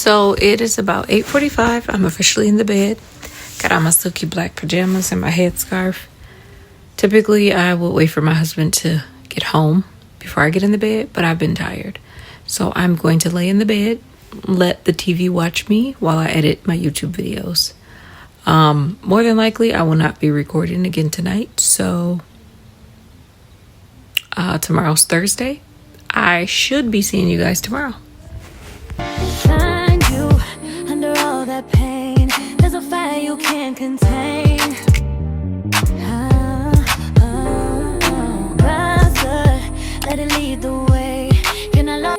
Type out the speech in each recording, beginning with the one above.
So it is about 8:45. I'm officially in the bed. Got on my silky black pajamas and my headscarf. Typically, I will wait for my husband to get home before I get in the bed, but I've been tired. So I'm going to lay in the bed, let the TV watch me while I edit my YouTube videos. More than likely, I will not be recording again tonight. So tomorrow's Thursday. I should be seeing you guys tomorrow. Find you under all that pain. There's a fire you can't contain. Brother, let it lead the way. Can I love?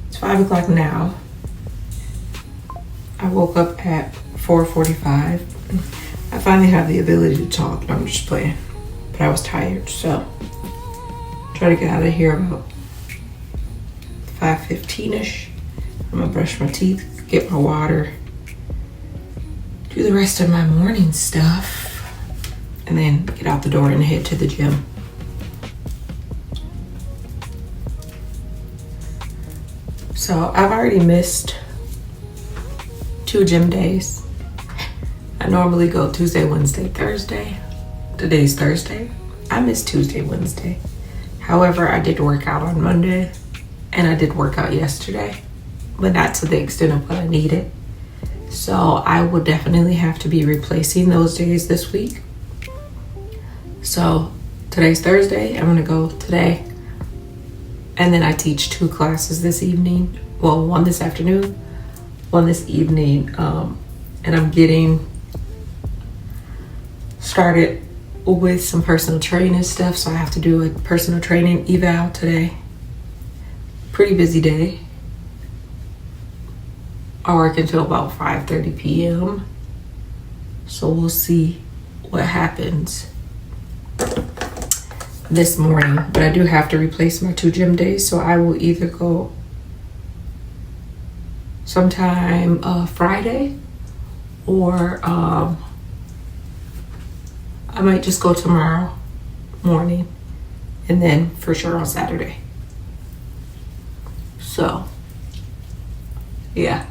It's 5 o'clock now. I woke up at 4:45. I finally have the ability to talk. No, I'm just playing. But I was tired, so try to get out of here about 5:15ish. I'm gonna brush my teeth, get my water, do the rest of my morning stuff, and then get out the door and head to the gym. So I've already missed 2 gym days. I normally go Tuesday, Wednesday, Thursday. Today's Thursday. I missed Tuesday, Wednesday. However, I did work out on Monday and I did work out yesterday, but not to the extent of what I needed. So I will definitely have to be replacing those days this week. So today's Thursday. I'm gonna go today. And then I teach 2 classes this evening. Well, one this afternoon, one this evening. And I'm getting started with some personal training stuff. So I have to do a personal training eval today. Pretty busy day. I work until about 5:30 p.m. So we'll see what happens this morning, but I do have to replace my 2 gym days, so I will either go sometime Friday, or I might just go tomorrow morning, and then for sure on Saturday. So yeah.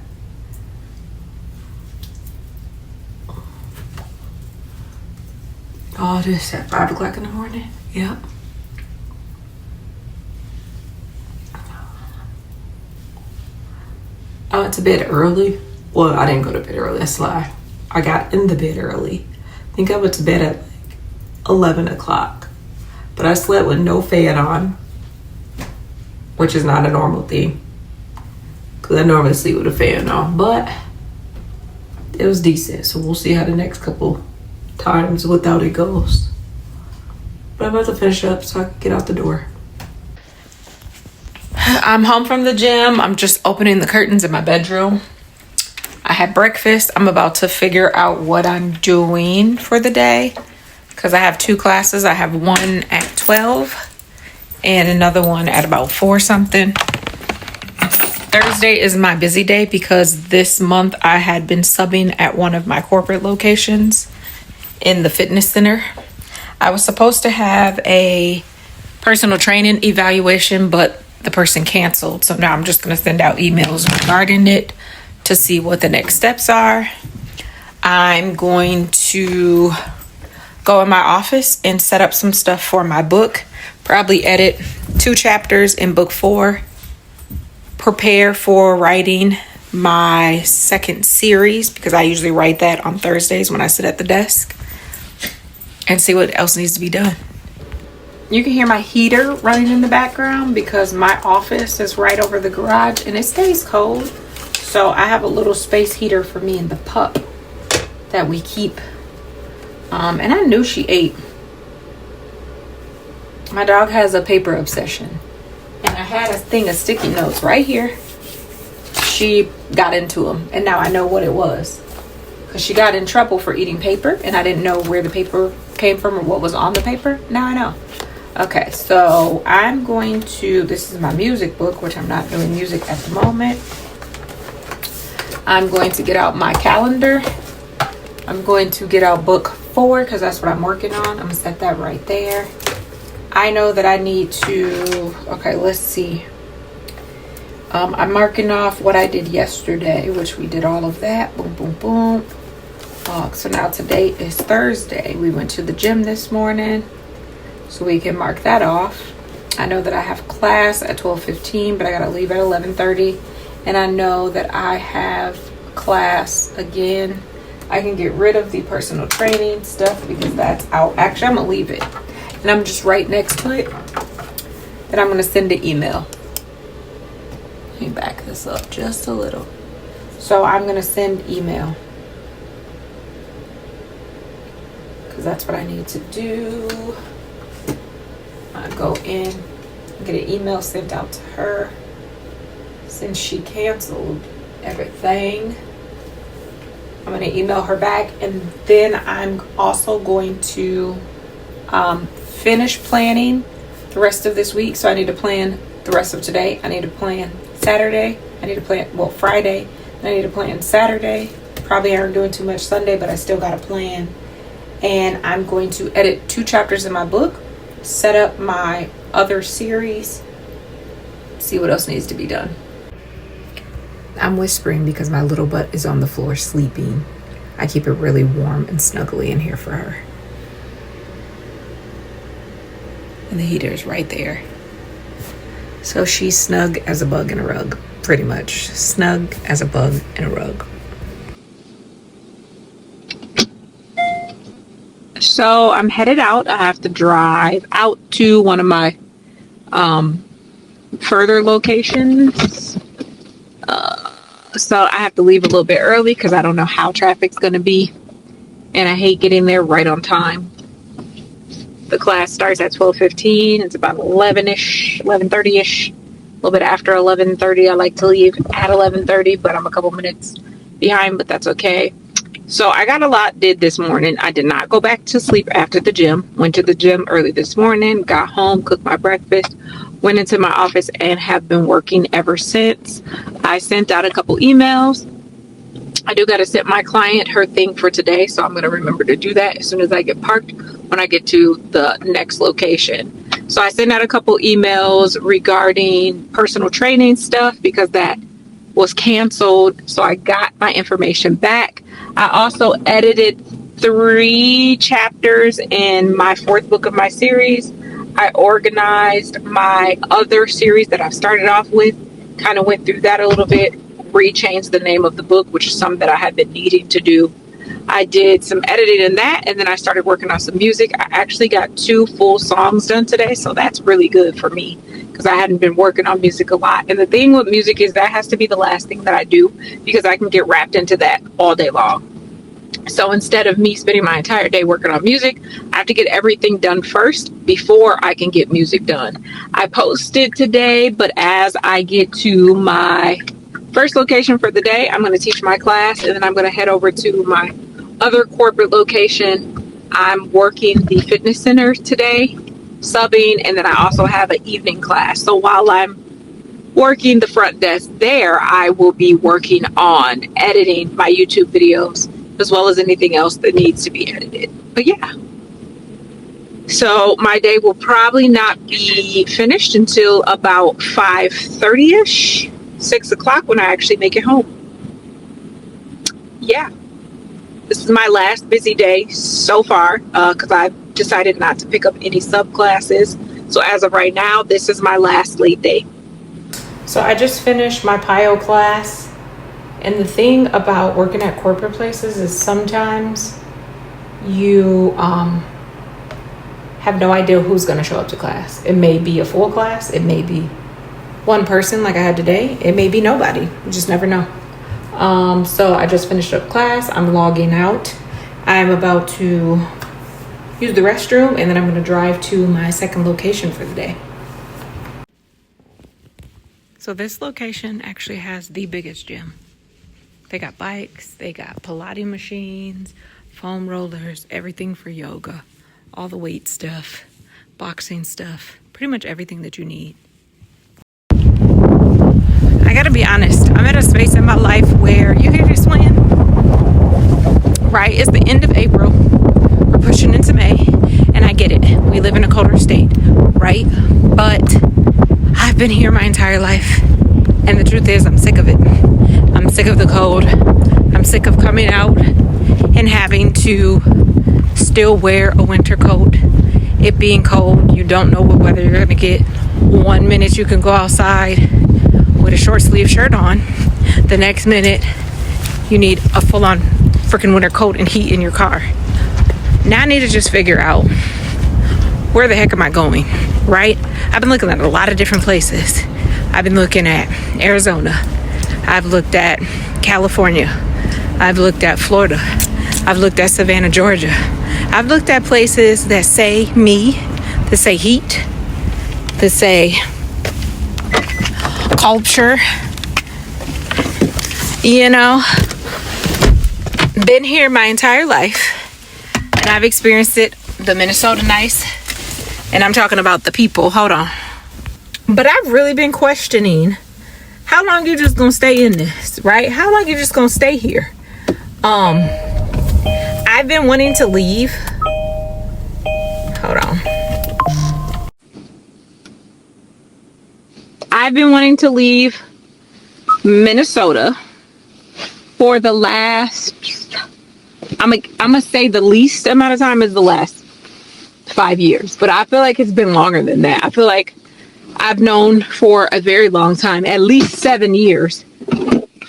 All this at 5 o'clock in the morning. Yep. I went to bed early. Well, I didn't go to bed early. That's a lie. I got in the bed early. I think I went to bed at like 11 o'clock. But I slept with no fan on, which is not a normal thing, because I normally sleep with a fan on. But it was decent. So we'll see how the next couple times without it goes. But I'm about to finish up so I can get out the door. I'm home from the gym. I'm just opening the curtains in my bedroom. I had breakfast. I'm about to figure out what I'm doing for the day, because I have 2 classes. I have one at 12 and another one at about 4 something. Thursday is my busy day because this month I had been subbing at one of my corporate locations in the fitness center. I was supposed to have a personal training evaluation, but the person canceled. So now I'm just going to send out emails regarding it to see what the next steps are. I'm going to go in my office and set up some stuff for my book. Probably edit 2 chapters in book 4. Prepare for writing my second series because I usually write that on Thursdays when I sit at the desk, and see what else needs to be done. You can hear my heater running in the background because my office is right over the garage and it stays cold. So I have a little space heater for me and the pup that we keep. And I knew she ate. My dog has a paper obsession. And I had a thing of sticky notes right here. She got into them. And now I know what it was. Because she got in trouble for eating paper. And I didn't know where the paper came from or what was on the paper. Now I know. Okay, so I'm going to... This is my music book, which I'm not doing music at the moment. I'm going to get out my calendar. I'm going to get out book 4 because that's what I'm working on. I'm going to set that right there. I know that I need to... Okay, let's see. I'm marking off what I did yesterday, which we did all of that. Boom, boom, boom. So now today is Thursday. We went to the gym this morning, so we can mark that off. I know that I have class at 12:15, but I got to leave at 11:30. And I know that I have class again. I can get rid of the personal training stuff because that's out. Actually, I'm going to leave it. And I'm just right next to it. And I'm going to send an email. Let me back this up just a little. So I'm going to send email. Because that's what I need to do. I go in, get an email sent out to her. Since she canceled everything, I'm going to email her back. And then I'm also going to finish planning the rest of this week. So I need to plan the rest of today. I need to plan Saturday. I need to plan, well, Friday. I need to plan Saturday. Probably aren't doing too much Sunday, but I still got to plan. And I'm going to edit 2 chapters in my book, set up my other series, see what else needs to be done. I'm whispering because my little butt is on the floor sleeping. I keep it really warm and snuggly in here for her. And the heater is right there. So she's snug as a bug in a rug, pretty much. Snug as a bug in a rug. So I'm headed out. I have to drive out to one of my further locations. So I have to leave a little bit early because I don't know how traffic's going to be. And I hate getting there right on time. The class starts at 12:15. It's about 11-ish, 11:30-ish. A little bit after 11:30. I like to leave at 11:30, but I'm a couple minutes behind, but that's okay. So I got a lot did this morning. I did not go back to sleep after the gym. Went to the gym early this morning, got home, cooked my breakfast, went into my office, and have been working ever since. I sent out a couple emails. I do got to send my client her thing for today, so I'm going to remember to do that as soon as I get parked when I get to the next location. So I sent out a couple emails regarding personal training stuff because that was canceled. So I got my information back. I also edited 3 chapters in my 4th book of my series. I organized my other series that I started off with, kind of went through that a little bit, rechanged the name of the book, which is something that I had been needing to do. I did some editing in that, and then I started working on some music. I actually got 2 full songs done today, so that's really good for me because I hadn't been working on music a lot. And the thing with music is that has to be the last thing that I do because I can get wrapped into that all day long. So instead of me spending my entire day working on music, I have to get everything done first before I can get music done. I posted today, but as I get to my first location for the day, I'm going to teach my class, and then I'm going to head over to my other corporate location. I'm working the fitness center today, subbing, and then I also have an evening class. So while I'm working the front desk there, I will be working on editing my YouTube videos as well as anything else that needs to be edited. But yeah, so my day will probably not be finished until about 5:30ish, 6 o'clock when I actually make it home. Yeah, this is my last busy day so far because I've decided not to pick up any sub classes. So as of right now, this is my last late day. So I just finished my PIO class, and the thing about working at corporate places is sometimes you have no idea who's going to show up to class. It may be a full class, it may be one person like I had today, it may be nobody. You just never know. So I just finished up class. I'm logging out. I'm about to use the restroom, and then I'm going to drive to my second location for the day. So this location actually has the biggest gym. They got bikes, they got Pilates machines, foam rollers, everything for yoga, all the weight stuff, boxing stuff, pretty much everything that you need. I gotta be honest, I'm at a space in my life where you hear this wind, right? It's the end of April, we're pushing into May, and I get it. We live in a colder state, right? But I've been here my entire life, and the truth is I'm sick of it. I'm sick of the cold. I'm sick of coming out and having to still wear a winter coat. It being cold, you don't know what weather you're gonna get. 1 minute you can go outside with a short sleeve shirt on. The next minute you need a full-on freaking winter coat and heat in your car. Now I need to just figure out, where the heck am I going, right? I've been looking at a lot of different places. I've been looking at Arizona. I've looked at California. I've looked at Florida. I've looked at Savannah, Georgia. I've looked at places that say me, that say heat, that say culture. You know, been here my entire life, and I've experienced it, the Minnesota nice, and I'm talking about the people. Hold on. But I've really been questioning, how long you just gonna stay in this, right? How long you just gonna stay here? I've been wanting to leave. Hold on. I've been wanting to leave Minnesota for the last, I'm gonna say the least amount of time is the last 5 years, but I feel like it's been longer than that. I feel like I've known for a very long time, at least 7 years,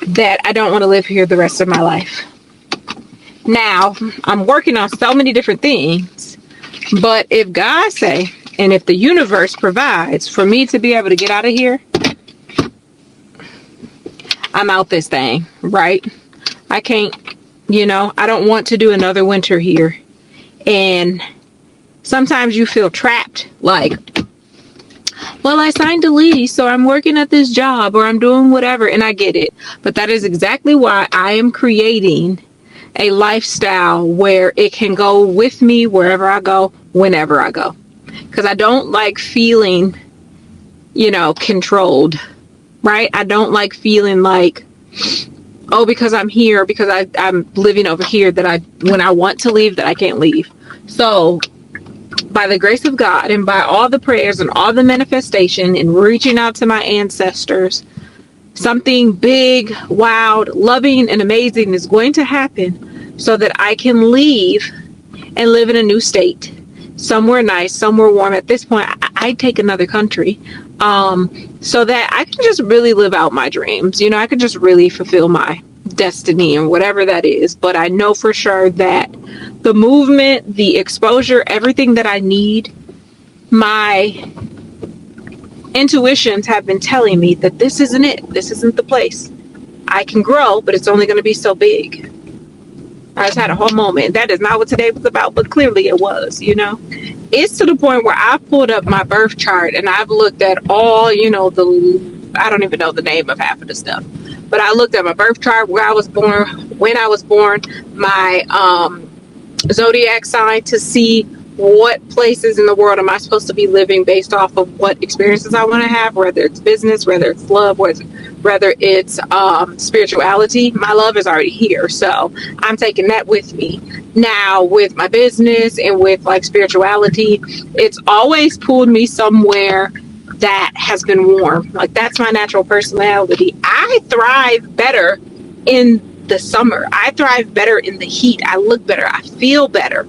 that I don't want to live here the rest of my life. Now, I'm working on so many different things, but if God say, and if the universe provides for me to be able to get out of here, I'm out this thing, right? I can't, I don't want to do another winter here. And sometimes you feel trapped, like, well, I signed a lease, so I'm working at this job, or I'm doing whatever, and I get it. But that is exactly why I am creating a lifestyle where it can go with me wherever I go, whenever I go. Because I don't like feeling, controlled, right? I don't like feeling like, oh, because I'm here, because I'm living over here, that when I want to leave, that I can't leave. So by the grace of God, and by all the prayers and all the manifestation and reaching out to my ancestors, something big, wild, loving, and amazing is going to happen so that I can leave and live in a new state, somewhere nice, somewhere warm. At this point, I'd take another country, so that I can just really live out my dreams. I could just really fulfill my destiny and whatever that is. But I know for sure that the movement, the exposure, everything that I need, my intuitions have been telling me that this isn't it. This isn't the place. I can grow, but it's only going to be so big. I just had a whole moment. That is not what today was about, but clearly it was, It's to the point where I pulled up my birth chart and I've looked at all, I don't even know the name of half of the stuff. But I looked at my birth chart, where I was born, when I was born, my zodiac sign, to see what places in the world am I supposed to be living based off of what experiences I want to have, whether it's business, whether it's love, whether it's spirituality. My love is already here, so I'm taking that with me. Now with my business and with like spirituality, it's always pulled me somewhere that has been warm. Like that's my natural personality. I thrive better in the summer. I thrive better in the heat. I look better. I feel better.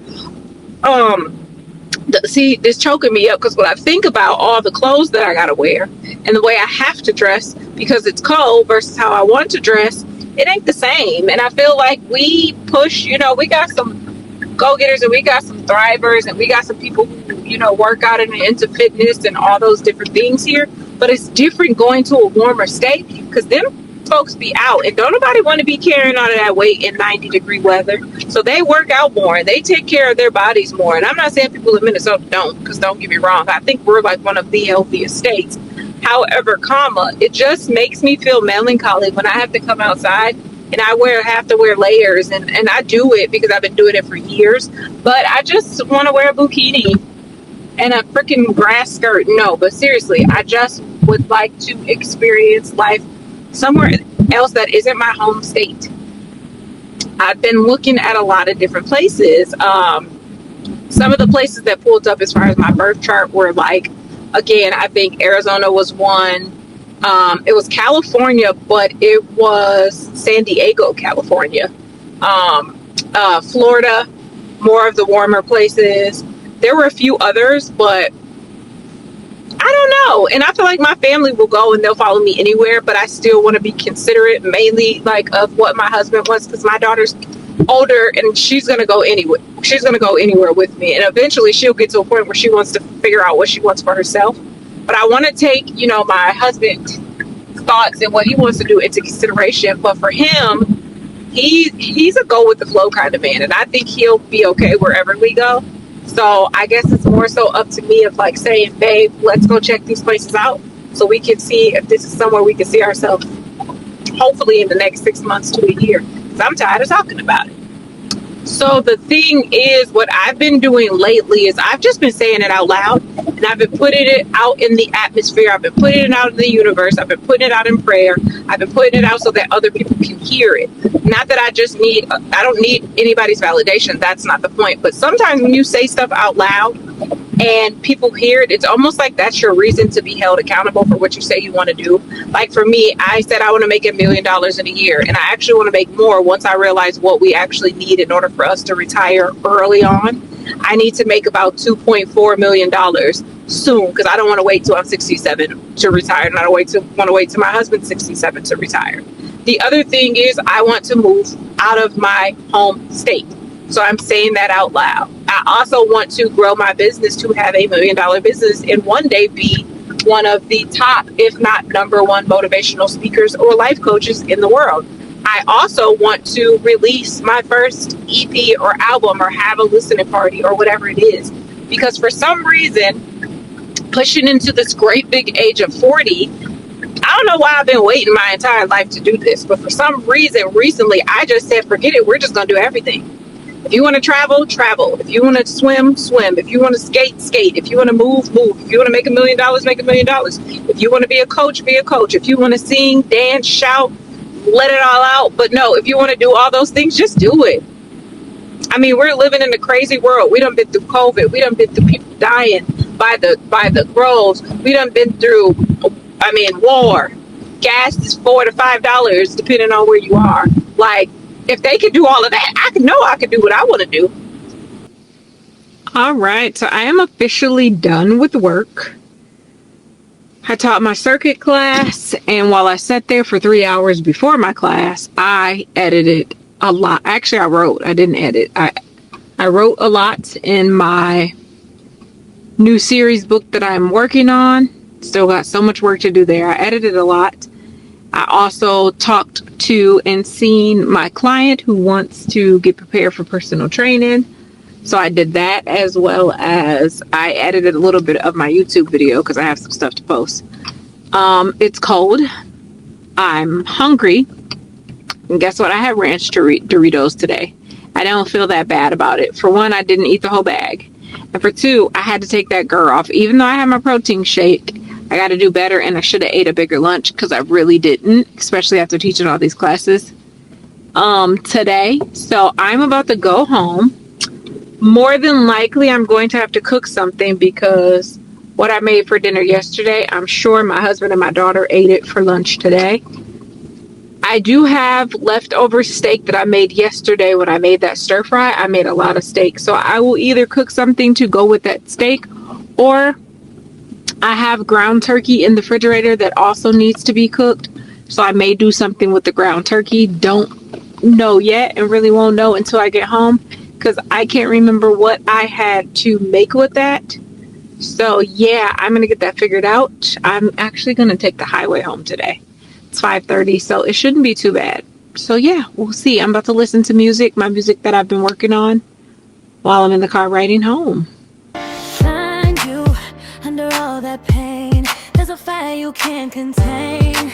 See, this choking me up because when I think about all the clothes that I gotta wear and the way I have to dress because it's cold versus how I want to dress, it ain't the same. And I feel like we push, we got some go-getters and we got some thrivers and we got some people who, work out and into fitness and all those different things here. But it's different going to a warmer state because them folks be out and don't nobody want to be carrying all of that weight in 90-degree weather. So they work out more and they take care of their bodies more. And I'm not saying people in Minnesota don't, because don't get me wrong, I think we're like one of the healthiest states. However, it just makes me feel melancholy when I have to come outside and I have to wear layers, and I do it because I've been doing it for years. But I just want to wear a bikini and a freaking grass skirt. No, but seriously, I just would like to experience life somewhere else that isn't my home state. I've been looking at a lot of different places. Some of the places that pulled up as far as my birth chart were like, again, I think Arizona was one. It was California, but it was San Diego, California. Florida, more of the warmer places. There were a few others, but I don't know. And I feel like my family will go and they'll follow me anywhere, but I still want to be considerate mainly like of what my husband wants, because my daughter's older and she's going to go anywhere. She's going to go anywhere with me. And eventually she'll get to a point where she wants to figure out what she wants for herself. But I want to take, my husband's thoughts and what he wants to do into consideration. But for him, he's a go with the flow kind of man. And I think he'll be okay wherever we go. So I guess it's more so up to me of like saying, babe, let's go check these places out so we can see if this is somewhere we can see ourselves hopefully in the next 6 months to a year. Because I'm tired of talking about it. So the thing is, what I've been doing lately is I've just been saying it out loud, and I've been putting it out in the atmosphere. I've been putting it out in the universe. I've been putting it out in prayer. I've been putting it out so that other people can hear it. Not that I don't need anybody's validation. That's not the point. But sometimes when you say stuff out loud and people hear it, it's almost like that's your reason to be held accountable for what you say you want to do. Like for me, I said I want to make $1 million in a year, and I actually want to make more once I realize what we actually need in order for us to retire early on. I need to make about $2.4 million soon, because I don't want to wait till I'm 67 to retire, and I don't want to wait till my husband's 67 to retire. The other thing is I want to move out of my home state. So I'm saying that out loud. I also want to grow my business to have $1 million business and one day be one of the top, if not number one, motivational speakers or life coaches in the world. I also want to release my first EP or album or have a listening party or whatever it is. Because for some reason, pushing into this great big age of 40, I don't know why I've been waiting my entire life to do this, but for some reason recently, I just said, forget it. We're just going to do everything. If you want to travel, travel. If you want to swim, swim. If you want to skate, skate. If you want to move, move. If you want to make $1 million, make $1 million. If you want to be a coach, be a coach. If you want to sing, dance, shout, let it all out. But no, if you want to do all those things, just do it. I mean, we're living in a crazy world. We done been through COVID. We done been through people dying by the groves. We done been through, war. Gas is $4 to $5 depending on where you are. Like, if they could do all of that, I could do what I want to do. All right, so I am officially done with work. I taught my circuit class, and while I sat there for 3 hours before my class, I edited a lot. Actually, I wrote. I didn't edit. I wrote a lot in my new series book that I'm working on. Still got so much work to do there. I edited a lot. I also talked to and seen my client who wants to get prepared for personal training. So I did that, as well as I edited a little bit of my YouTube video because I have some stuff to post. It's cold. I'm hungry. And guess what? I had ranch Doritos today. I don't feel that bad about it. For one, I didn't eat the whole bag. And for 2, I had to take that girl off. Even though I had my protein shake, I got to do better, and I should have ate a bigger lunch because I really didn't, especially after teaching all these classes today. So I'm about to go home. More than likely, I'm going to have to cook something because what I made for dinner yesterday, I'm sure my husband and my daughter ate it for lunch today. I do have leftover steak that I made yesterday when I made that stir fry. I made a lot of steak. So I will either cook something to go with that steak, or I have ground turkey in the refrigerator that also needs to be cooked. So I may do something with the ground turkey. Don't know yet, and really won't know until I get home because I can't remember what I had to make with that. So yeah, I'm going to get that figured out. I'm actually going to take the highway home today. It's 5:30, so it shouldn't be too bad. So yeah, we'll see. I'm about to listen to music, my music that I've been working on while I'm in the car riding home. Find you under all that pain. There's a fire you can't contain.